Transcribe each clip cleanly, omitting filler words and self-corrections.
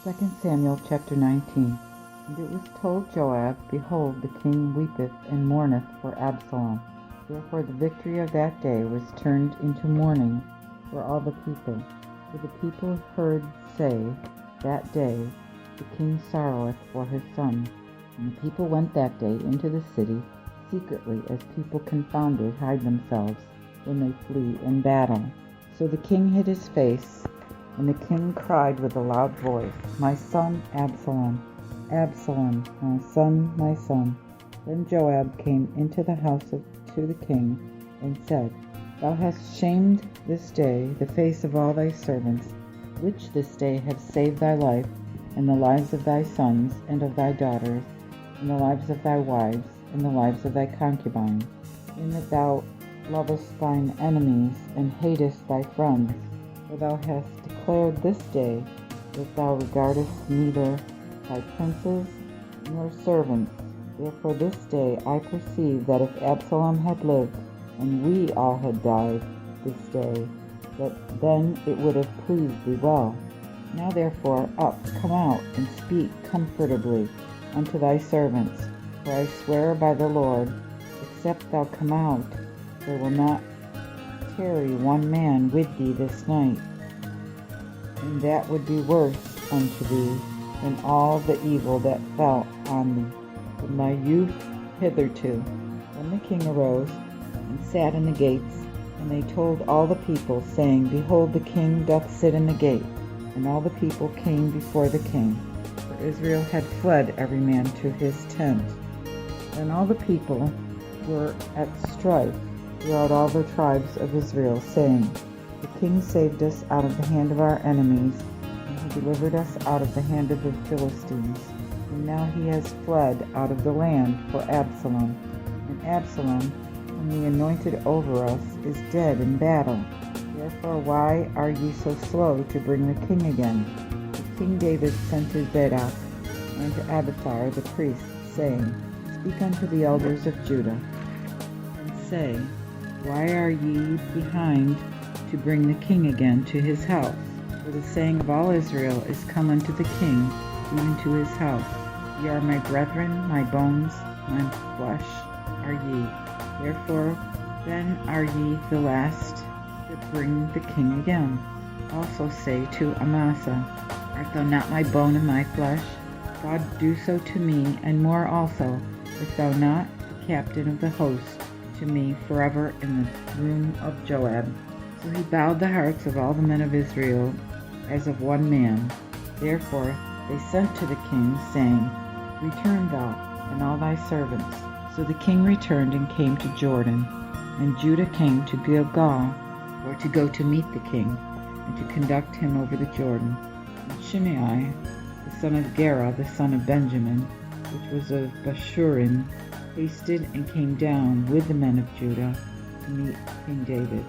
2 Samuel chapter 19. And it was told Joab, Behold, the king weepeth and mourneth for Absalom. Therefore the victory of that day was turned into mourning for all the people. For the people heard say that day, The king sorroweth for his son. And the people went that day into the city secretly, as people confounded hide themselves when they flee in battle. So the king hid his face, and the king cried with a loud voice, My son Absalom, Absalom, my son, my son. Then Joab came into the house to the king, and said, Thou hast shamed this day the face of all thy servants, which this day have saved thy life, and the lives of thy sons and of thy daughters, and the lives of thy wives, and the lives of thy concubines, in that thou lovest thine enemies, and hatest thy friends. For thou hast declared this day that thou regardest neither thy princes nor servants. Therefore this day I perceive that if Absalom had lived, and we all had died this day, that then it would have pleased thee well. Now therefore up, come out, and speak comfortably unto thy servants. For I swear by the Lord, except thou come out, there will not tarry one man with thee this night, and that would be worse unto thee than all the evil that fell on thee from thy youth hitherto. Then the king arose and sat in the gates, and they told all the people, saying, Behold, the king doth sit in the gate. And all the people came before the king, for Israel had fled every man to his tent. And all the people were at strife throughout all the tribes of Israel, saying, The king saved us out of the hand of our enemies, and he delivered us out of the hand of the Philistines. And now he has fled out of the land for Absalom. And Absalom, whom we anointed over us, is dead in battle. Therefore why are ye so slow to bring the king again? And King David sent to Zadok and to Abiathar the priest, saying, Speak unto the elders of Judah, and say, Why are ye behind to bring the king again to his house? For the saying of all Israel is come unto the king, even to his house. Ye are my brethren, my bones, my flesh are ye. Therefore then are ye the last that bring the king again. Also say to Amasa, Art thou not my bone and my flesh? God do so to me, and more also, if thou not the captain of the host to me forever in the room of Joab. So he bowed the hearts of all the men of Israel as of one man. Therefore they sent to the king, saying, Return thou, and all thy servants. So the king returned and came to Jordan, and Judah came to Gilgal, or to go to meet the king, and to conduct him over the Jordan. And Shimei, the son of Gera, the son of Benjamin, which was of Bashurim, hasted and came down with the men of Judah to meet King David,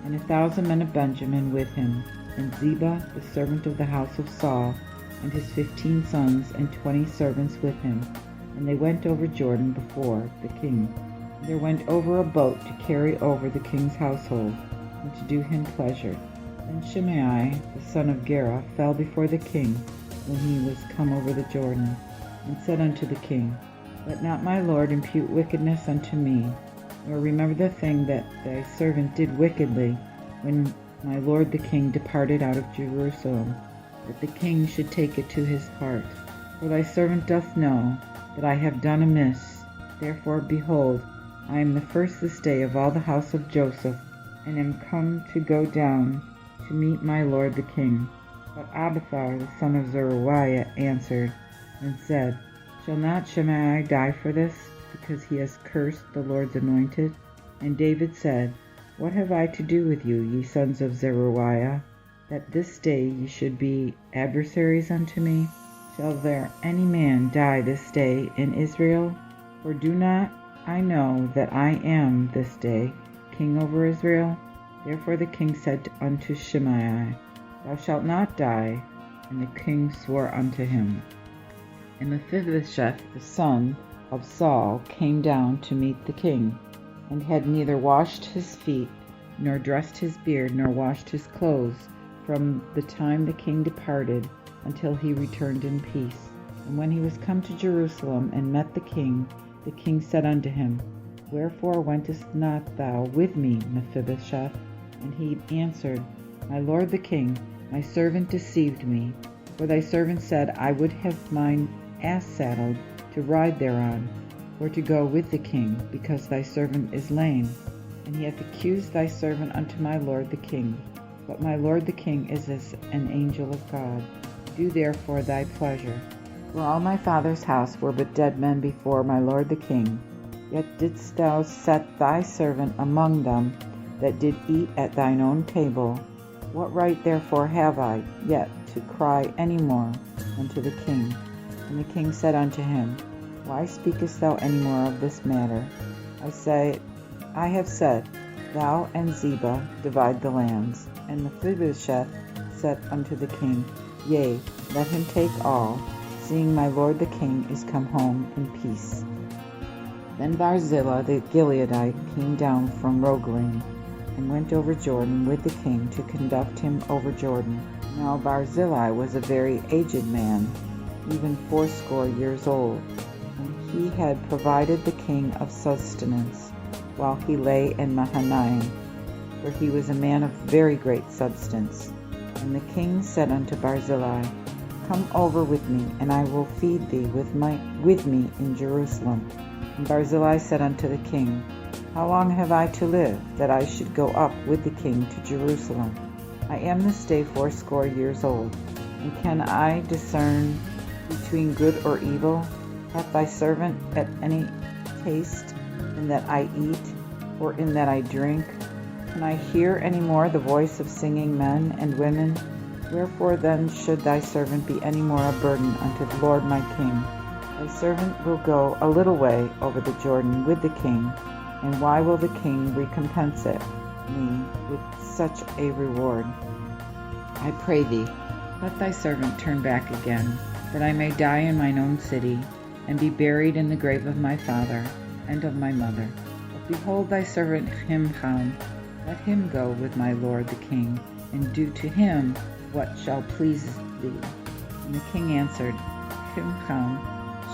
and 1,000 men of Benjamin with him, and Ziba, the servant of the house of Saul, and his 15 sons and 20 servants with him. And they went over Jordan before the king. And there went over a boat to carry over the king's household, and to do him pleasure. Then Shimei, the son of Gera, fell before the king when he was come over the Jordan, and said unto the king, Let not my lord impute wickedness unto me, nor remember the thing that thy servant did wickedly, when my lord the king departed out of Jerusalem, that the king should take it to his heart. For thy servant doth know that I have done amiss. Therefore, behold, I am the first this day of all the house of Joseph, and am come to go down to meet my lord the king. But Abiathar the son of Zeruiah answered and said, Shall not Shimei die for this, because he has cursed the Lord's anointed? And David said, What have I to do with you, ye sons of Zeruiah, that this day ye should be adversaries unto me? Shall there any man die this day in Israel? For do not I know that I am this day king over Israel? Therefore the king said unto Shimei, Thou shalt not die. And the king swore unto him. And Mephibosheth the son of Saul came down to meet the king, and had neither washed his feet, nor dressed his beard, nor washed his clothes, from the time the king departed until he returned in peace. And when he was come to Jerusalem and met the king said unto him, Wherefore wentest not thou with me, Mephibosheth? And he answered, My lord the king, my servant deceived me. For thy servant said, I would have mine ass saddled to ride thereon, or to go with the king, because thy servant is lame. And he hath accused thy servant unto my lord the king. But my lord the king is as an angel of God. Do therefore thy pleasure. For all my father's house were but dead men before my lord the king. Yet didst thou set thy servant among them that did eat at thine own table. What right therefore have I yet to cry any more unto the king? And the king said unto him, Why speakest thou any more of this matter? I have said, Thou and Ziba divide the lands. And Mephibosheth said unto the king, Yea, let him take all, seeing my lord the king is come home in peace. Then Barzillai the Gileadite came down from Rogelim, and went over Jordan with the king to conduct him over Jordan. Now Barzillai was a very aged man, even 80 years old, and he had provided the king of sustenance, while he lay in Mahanaim, for he was a man of very great substance. And the king said unto Barzillai, Come over with me, and I will feed thee with me in Jerusalem. And Barzillai said unto the king, How long have I to live, that I should go up with the king to Jerusalem? I am this day 80 years old, and can I discern between good or evil? Hath thy servant at any taste in that I eat, or in that I drink? Can I hear any more the voice of singing men and women? Wherefore then should thy servant be any more a burden unto the Lord my king? Thy servant will go a little way over the Jordan with the king, and why will the king recompense me with such a reward? I pray thee, let thy servant turn back again, that I may die in mine own city, and be buried in the grave of my father and of my mother. But behold thy servant Himham, let him go with my lord the king, and do to him what shall please thee. And the king answered, Himham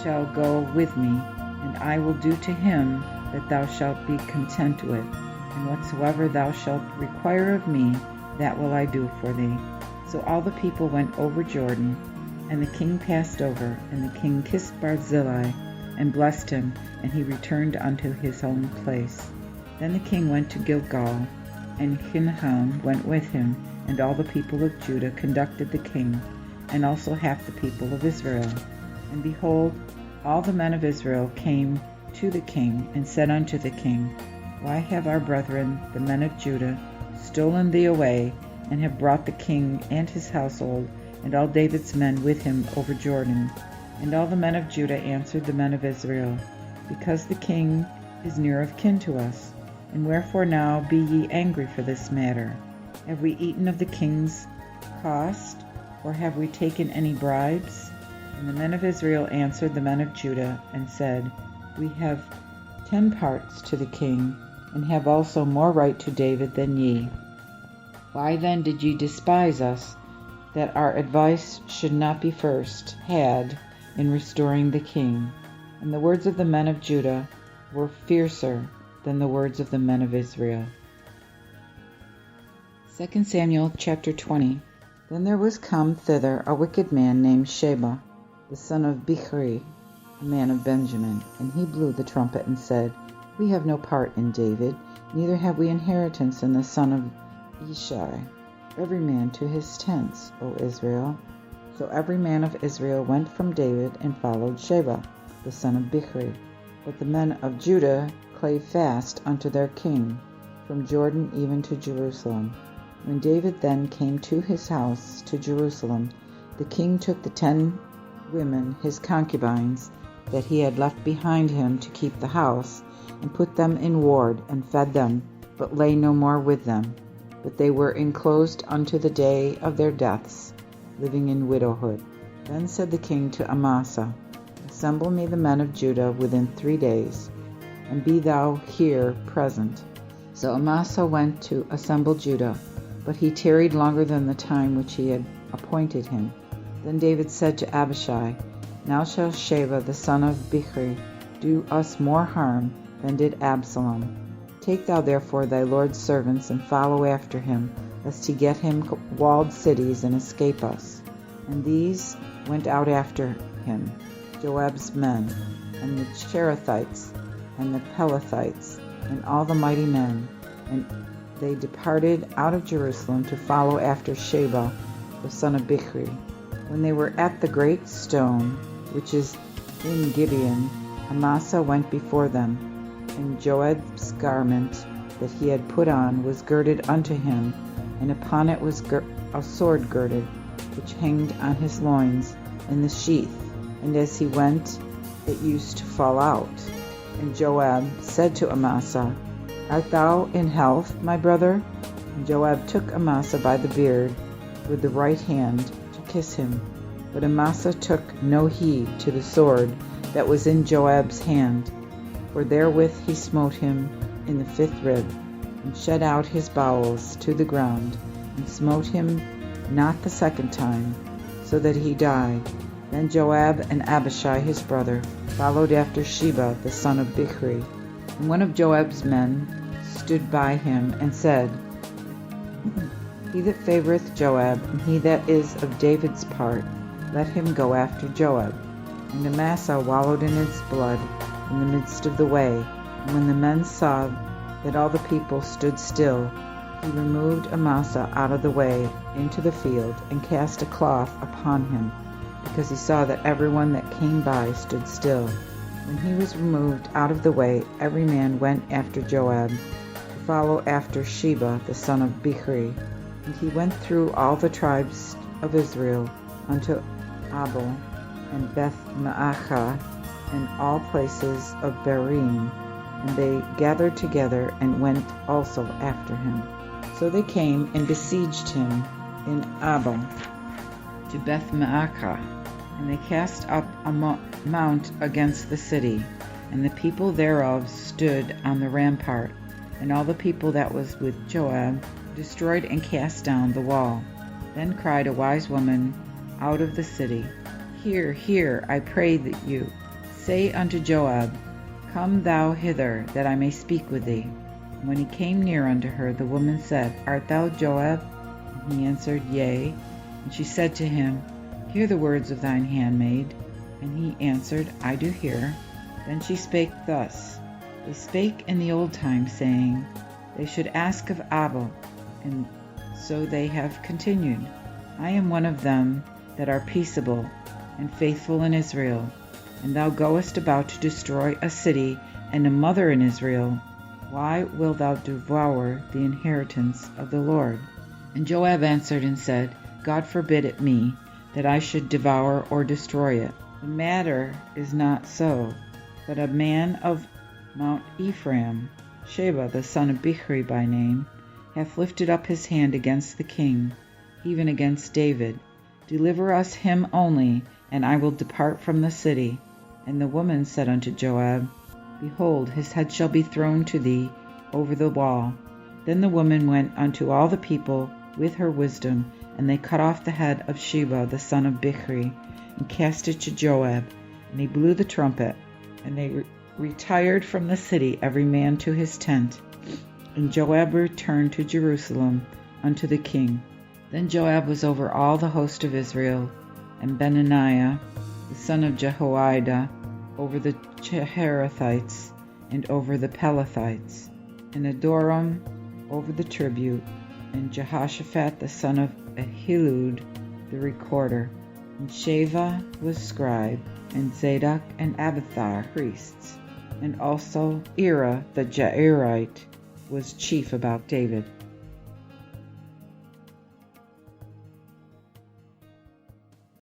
shall go with me, and I will do to him that thou shalt be content with, and whatsoever thou shalt require of me, that will I do for thee. So all the people went over Jordan, and the king passed over, and the king kissed Barzillai, and blessed him, and he returned unto his own place. Then the king went to Gilgal, and Himham went with him, and all the people of Judah conducted the king, and also half the people of Israel. And behold, all the men of Israel came to the king, and said unto the king, Why have our brethren, the men of Judah, stolen thee away, and have brought the king and his household, and all David's men with him over Jordan? And all the men of Judah answered the men of Israel, Because the king is near of kin to us. And wherefore now be ye angry for this matter? Have we eaten of the king's cost, or have we taken any bribes? And the men of Israel answered the men of Judah, and said, We have 10 parts to the king, and have also more right to David than ye. Why then did ye despise us, that our advice should not be first had in restoring the king? And the words of the men of Judah were fiercer than the words of the men of Israel. 2 Samuel chapter 20. Then there was come thither a wicked man named Sheba, the son of Bichri, a man of Benjamin, and he blew the trumpet and said, We have no part in David, neither have we inheritance in the son of Ishai. Every man to his tents, O Israel. So every man of Israel went from David and followed Sheba, the son of Bichri. But the men of Judah clave fast unto their king, from Jordan even to Jerusalem. When David then came to his house to Jerusalem, the king took the 10 women, his concubines, that he had left behind him to keep the house, and put them in ward, and fed them, but lay no more with them. But they were enclosed unto the day of their deaths, living in widowhood. Then said the king to Amasa, Assemble me the men of Judah within 3 days, and be thou here present. So Amasa went to assemble Judah, but he tarried longer than the time which he had appointed him. Then David said to Abishai, Now shall Sheba the son of Bichri do us more harm than did Absalom. Take thou therefore thy lord's servants, and follow after him, lest he get him walled cities, and escape us. And these went out after him, Joab's men, and the Cherethites, and the Pelethites, and all the mighty men, and they departed out of Jerusalem to follow after Sheba the son of Bichri. When they were at the great stone, which is in Gibeon, Amasa went before them, and Joab's garment that he had put on was girded unto him, and upon it was a sword girded, which hanged on his loins in the sheath, and as he went it used to fall out. And Joab said to Amasa, Art thou in health, my brother? And Joab took Amasa by the beard with the right hand to kiss him. But Amasa took no heed to the sword that was in Joab's hand, for therewith he smote him in the 5th rib, and shed out his bowels to the ground, and smote him not the 2nd time, so that he died. Then Joab and Abishai his brother followed after Sheba the son of Bichri. And one of Joab's men stood by him, and said, He that favoureth Joab, and he that is of David's part, let him go after Joab. And Amasa wallowed in its blood in the midst of the way. And when the men saw that all the people stood still, he removed Amasa out of the way into the field, and cast a cloth upon him, because he saw that everyone that came by stood still. When he was removed out of the way, every man went after Joab, to follow after Sheba the son of Bichri. And he went through all the tribes of Israel unto Abel, and Beth Maachah, and all places of Barim, and they gathered together, and went also after him. So they came and besieged him in Abel to Beth Maachah, and they cast up a mount against the city, and the people thereof stood on the rampart, and all the people that was with Joab destroyed and cast down the wall. Then cried a wise woman out of the city, Hear, hear, I pray that you. Say unto Joab, Come thou hither, that I may speak with thee. And when he came near unto her, the woman said, Art thou Joab? And he answered, Yea. And she said to him, Hear the words of thine handmaid. And he answered, I do hear. Then she spake thus, They spake in the old time, saying, They should ask of Abel, and so they have continued. I am one of them that are peaceable and faithful in Israel. And thou goest about to destroy a city and a mother in Israel. Why wilt thou devour the inheritance of the Lord? And Joab answered and said, God forbid it me, that I should devour or destroy it. The matter is not so, but a man of Mount Ephraim, Sheba the son of Bichri by name, hath lifted up his hand against the king, even against David. Deliver us him only, and I will depart from the city. And the woman said unto Joab, Behold, his head shall be thrown to thee over the wall. Then the woman went unto all the people with her wisdom, and they cut off the head of Sheba the son of Bichri, and cast it to Joab. And he blew the trumpet, and they retired from the city, every man to his tent. And Joab returned to Jerusalem unto the king. Then Joab was over all the host of Israel, and Benaiah the son of Jehoiada over the Cherethites, and over the Pelethites, and Adoram over the tribute, and Jehoshaphat the son of Ahilud the recorder, and Sheva was scribe, and Zadok and Abiathar priests, and also Ira the Jairite was chief about David.